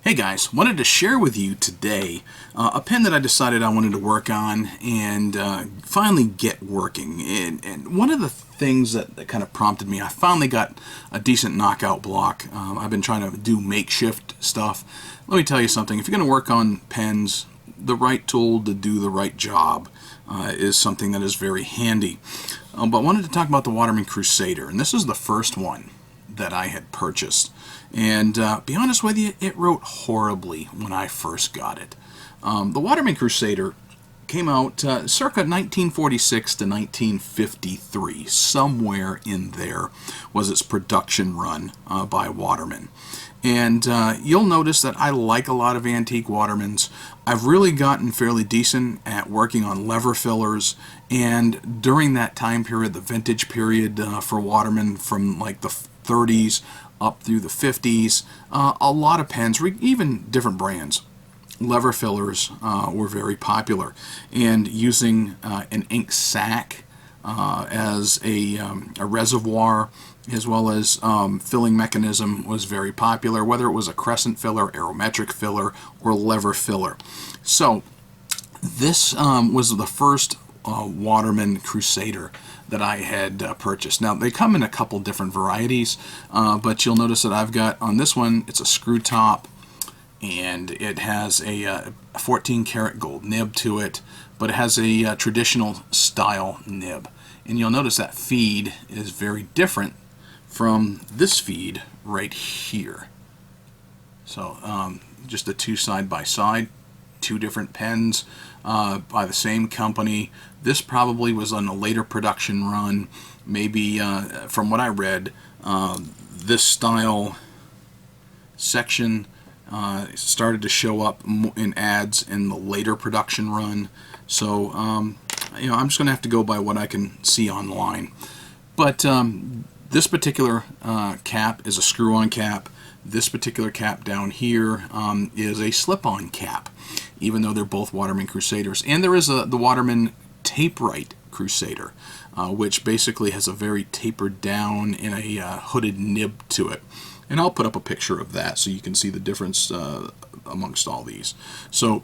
Hey guys, wanted to share with you today a pen that I decided I wanted to work on and finally get working. And one of the things that kind of prompted me, I finally got a decent knockout block. I've been trying to do makeshift stuff. Let me tell you something, if you're going to work on pens, the right tool to do the right job is something that is very handy. But I wanted to talk about the Waterman Crusader, and this is the first one that I had purchased. And be honest with you, it wrote horribly when I first got it. The Waterman Crusader came out circa 1946 to 1953. Somewhere in there was its production run by Waterman. And you'll notice that I like a lot of antique Watermans. I've really gotten fairly decent at working on lever fillers, and during that time period, the vintage period for Waterman from like the 30s up through the 50s, a lot of pens, even different brands, lever fillers were very popular, and using an ink sac as a reservoir as well as filling mechanism was very popular, whether it was a crescent filler, aerometric filler, or lever filler. So this was the first Waterman Crusader that I had purchased. Now they come in a couple different varieties, but you'll notice that I've got on this one, it's a screw top, and it has a 14 karat gold nib to it, but it has a traditional style nib. And you'll notice that feed is very different from this feed right here. So just the two side by side, two different pens by the same company. This probably was on a later production run. Maybe from what I read, this style section started to show up in ads in the later production run. So you know, I'm just going to have to go by what I can see online. But this particular cap is a screw-on cap. This particular cap down here is a slip-on cap, even though they're both Waterman Crusaders. And there is the Waterman Tape-Right Crusader, which basically has a very tapered down and a hooded nib to it. And I'll put up a picture of that so you can see the difference amongst all these. So,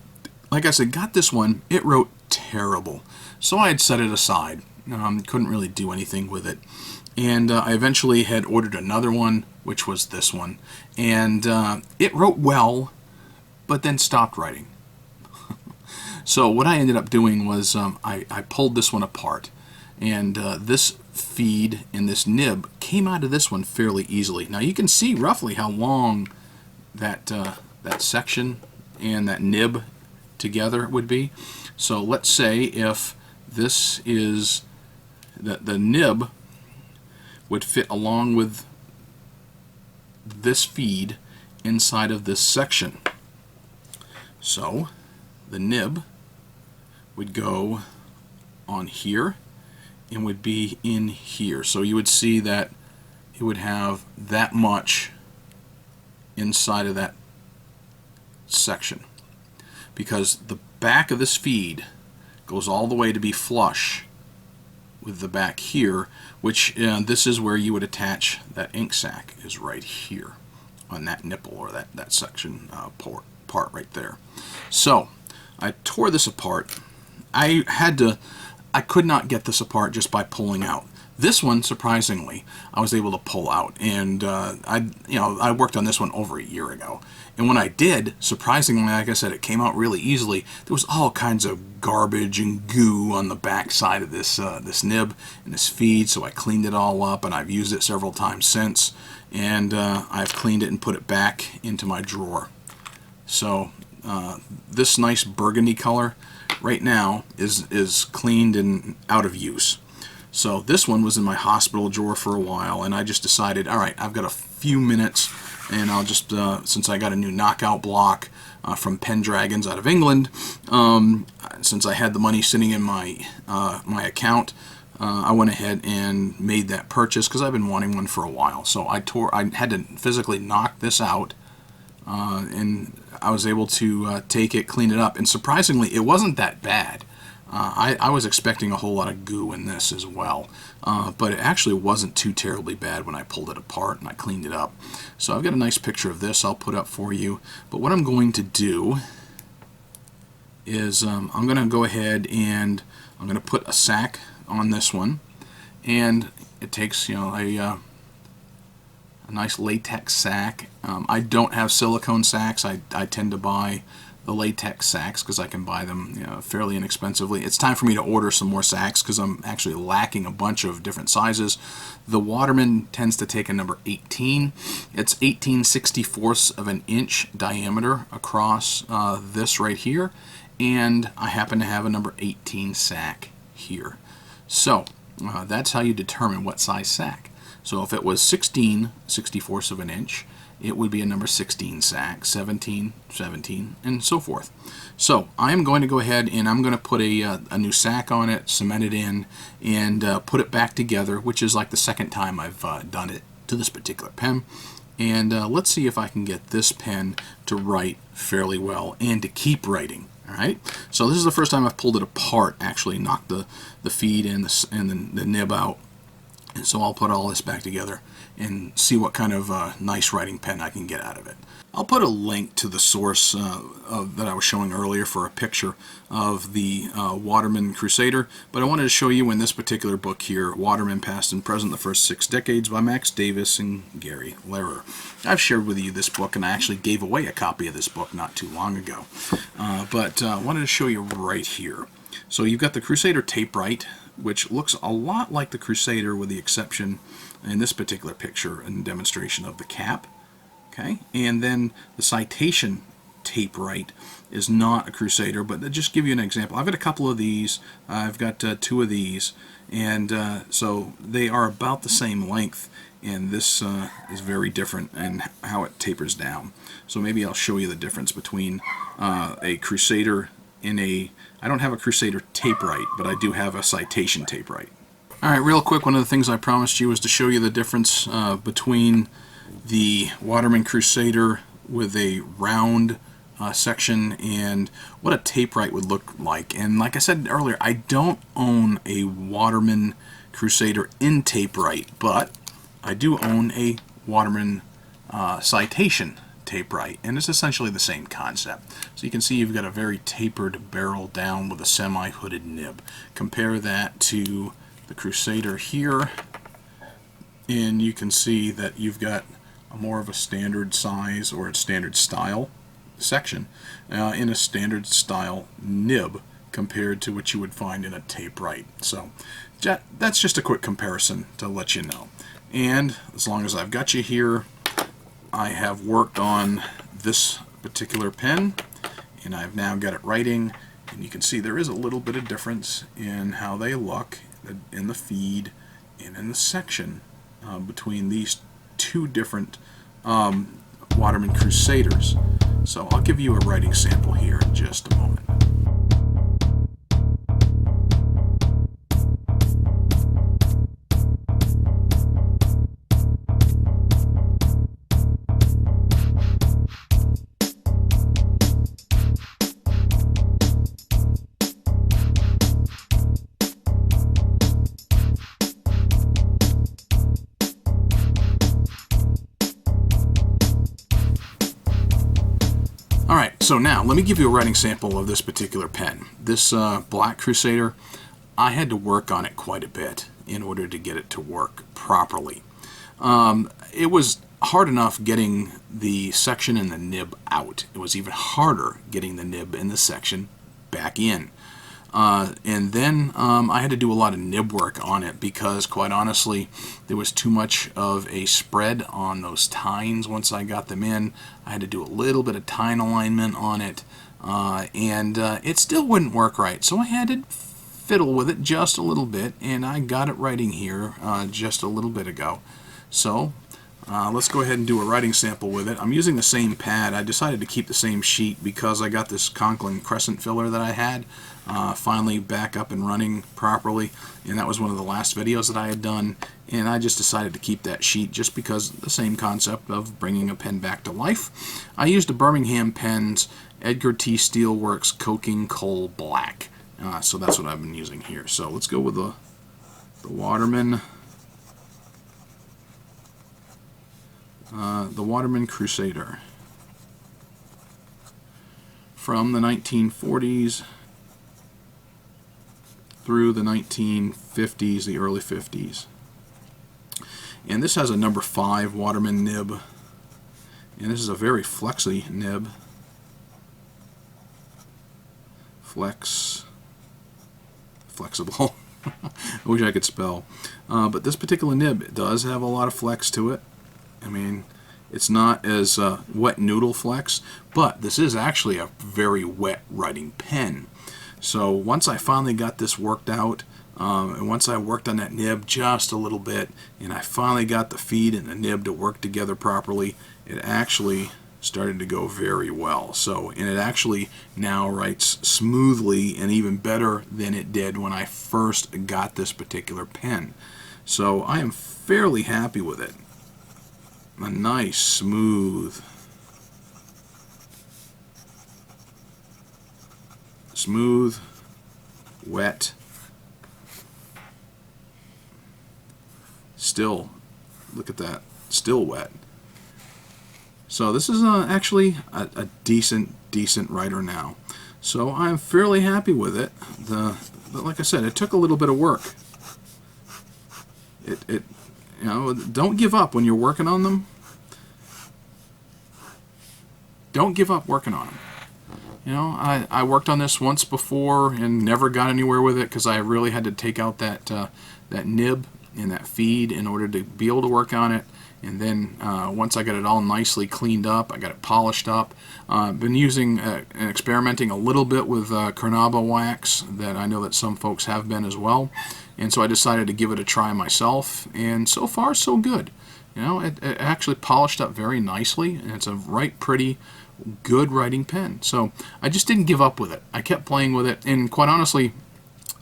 like I said, got this one. It wrote terrible. So I had set it aside. Couldn't really do anything with it. And I eventually had ordered another one, which was this one. And it wrote well, but then stopped writing. So what I ended up doing was I pulled this one apart. And this feed and this nib came out of this one fairly easily. Now you can see roughly how long that section and that nib together would be. So let's say if this is the nib would fit along with this feed inside of this section. So the nib would go on here and would be in here. So you would see that it would have that much inside of that section, because the back of this feed goes all the way to be flush with the back here, which this is where you would attach that ink sac, is right here on that nipple, or that section part right there. So I tore this apart. I could not get this apart just by pulling out. This one, surprisingly, I was able to pull out, and I worked on this one over a year ago. And when I did, surprisingly, like I said, it came out really easily. There was all kinds of garbage and goo on the back side of this this nib and this feed, so I cleaned it all up, and I've used it several times since. And I've cleaned it and put it back into my drawer. So this nice burgundy color right now is cleaned and out of use. So this one was in my hospital drawer for a while, and I just decided, all right, I've got a few minutes, and I'll just, since I got a new knockout block from Pendragons out of England, since I had the money sitting in my account, I went ahead and made that purchase because I've been wanting one for a while. So I had to physically knock this out, and I was able to take it, clean it up, and surprisingly, it wasn't that bad. I was expecting a whole lot of goo in this as well, but it actually wasn't too terribly bad when I pulled it apart and I cleaned it up. So I've got a nice picture of this I'll put up for you. But what I'm going to do is I'm going to go ahead and I'm going to put a sack on this one, and it takes, you know, a nice latex sack. I don't have silicone sacks. I tend to buy the latex sacks because I can buy them, you know, fairly inexpensively. It's time for me to order some more sacks because I'm actually lacking a bunch of different sizes. The Waterman tends to take a number 18. It's 18/64 of an inch diameter across this right here, and I happen to have a number 18 sack here. So that's how you determine what size sack. So if it was 16/64 of an inch, it would be a number 16 sack, 17, 17, and so forth. So I'm going to go ahead and I'm going to put a new sack on it, cement it in, and put it back together, which is like the second time I've done it to this particular pen. And let's see if I can get this pen to write fairly well and to keep writing. All right. So this is the first time I've pulled it apart, actually knocked the feed and the nib out. And so I'll put all this back together and see what kind of nice writing pen I can get out of it. I'll put a link to the source that I was showing earlier for a picture of the Waterman Crusader, but I wanted to show you in this particular book here, Watermen Past and Present, the First 6 Decades by Max Davis and Gary Lehrer. I've shared with you this book, and I actually gave away a copy of this book not too long ago. But I wanted to show you right here. So you've got the Crusader tape right, which looks a lot like the Crusader with the exception in this particular picture and demonstration of the cap. Okay, and then the citation tape right is not a Crusader, but to just give you an example, I've got a couple of these, I've got 2 of these, and so they are about the same length, and this is very different in how it tapers down. So maybe I'll show you the difference between a Crusader and I don't have a Crusader tape right, but I do have a citation tape right. Alright, real quick, one of the things I promised you was to show you the difference between the Waterman Crusader with a round section and what a tape right would look like. And like I said earlier, I don't own a Waterman Crusader in tape right, but I do own a Waterman citation tape right, and it's essentially the same concept. So you can see you've got a very tapered barrel down with a semi-hooded nib. Compare that to the Crusader here, and you can see that you've got more of a standard size or a standard style section in a standard style nib compared to what you would find in a tape right. So that's just a quick comparison to let you know. And as long as I've got you here, I have worked on this particular pen, and I've now got it writing, and you can see there is a little bit of difference in how they look in the feed and in the section between these 2 different Waterman Crusaders. So I'll give you a writing sample here in just a moment. Alright, so now let me give you a writing sample of this particular pen. This Black Crusader, I had to work on it quite a bit in order to get it to work properly. It was hard enough getting the section and the nib out. It was even harder getting the nib and the section back in. And then I had to do a lot of nib work on it because, quite honestly, there was too much of a spread on those tines once I got them in. I had to do a little bit of tine alignment on it, and it still wouldn't work right. So I had to fiddle with it just a little bit, and I got it writing here just a little bit ago. So let's go ahead and do a writing sample with it. I'm using the same pad. I decided to keep the same sheet because I got this Conklin crescent filler that I had finally back up and running properly, and that was one of the last videos that I had done, and I just decided to keep that sheet just because the same concept of bringing a pen back to life. I used a Birmingham Pens Edgar T. Steelworks Coking Coal Black. So that's what I've been using here. So let's go with the Waterman. The Waterman Crusader from the 1940s through the 1950s, the early 50s. And this has a number 5 Waterman nib, and this is a very flexy nib. Flexible. I wish I could spell. But this particular nib does have a lot of flex to it. I mean, it's not as wet noodle flex, but this is actually a very wet writing pen. So once I finally got this worked out, and once I worked on that nib just a little bit, and I finally got the feed and the nib to work together properly, it actually started to go very well. So, and it actually now writes smoothly and even better than it did when I first got this particular pen. So I am fairly happy with it. A nice, smooth, wet, still, look at that, still wet. So this is actually a decent writer now. So I'm fairly happy with it. But like I said, it took a little bit of work. You know, don't give up when you're working on them. Don't give up working on them. You know, I worked on this once before and never got anywhere with it because I really had to take out that nib and that feed in order to be able to work on it. And then once I got it all nicely cleaned up, I got it polished up. Been using and experimenting a little bit with Carnauba wax that I know that some folks have been as well. And so I decided to give it a try myself, and so far so good. You know, it actually polished up very nicely, and it's a right pretty good writing pen. So I just didn't give up with it. I kept playing with it, and quite honestly,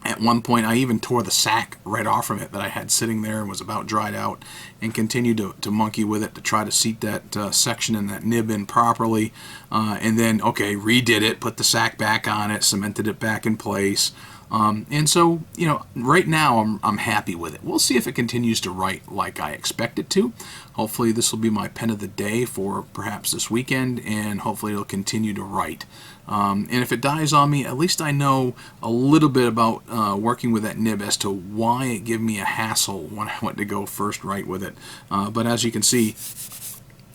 at one point I even tore the sack right off from it that I had sitting there and was about dried out, and continued to monkey with it to try to seat that section and that nib in properly, and then, okay, redid it, put the sack back on it, cemented it back in place. And so, you know, right now I'm happy with it. We'll see if it continues to write like I expect it to. Hopefully this will be my pen of the day for perhaps this weekend, and hopefully it'll continue to write. And if it dies on me, at least I know a little bit about working with that nib as to why it gave me a hassle when I went to go first write with it. But as you can see,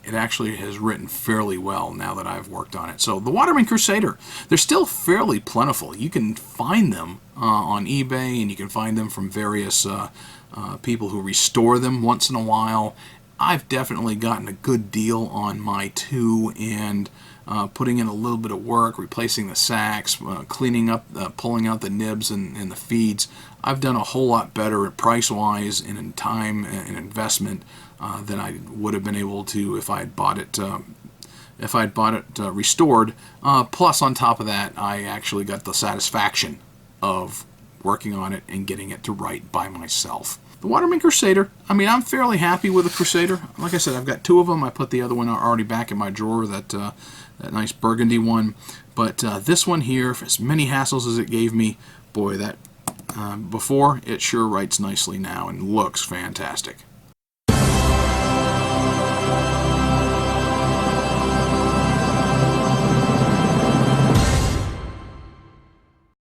it actually has written fairly well now that I've worked on it. So the Waterman Crusader, they're still fairly plentiful. You can find them on eBay, and you can find them from various people who restore them once in a while. I've definitely gotten a good deal on my two, and putting in a little bit of work, replacing the sacks, cleaning up, pulling out the nibs and the feeds. I've done a whole lot better price-wise and in time and investment than I would have been able to if I had bought it. Restored. Plus, on top of that, I actually got the satisfaction of working on it and getting it to write by myself. The Waterman Crusader, I mean, I'm fairly happy with the Crusader. Like I said, I've got two of them. I put the other one already back in my drawer, that nice burgundy one. But this one here, for as many hassles as it gave me, boy, that before, it sure writes nicely now and looks fantastic.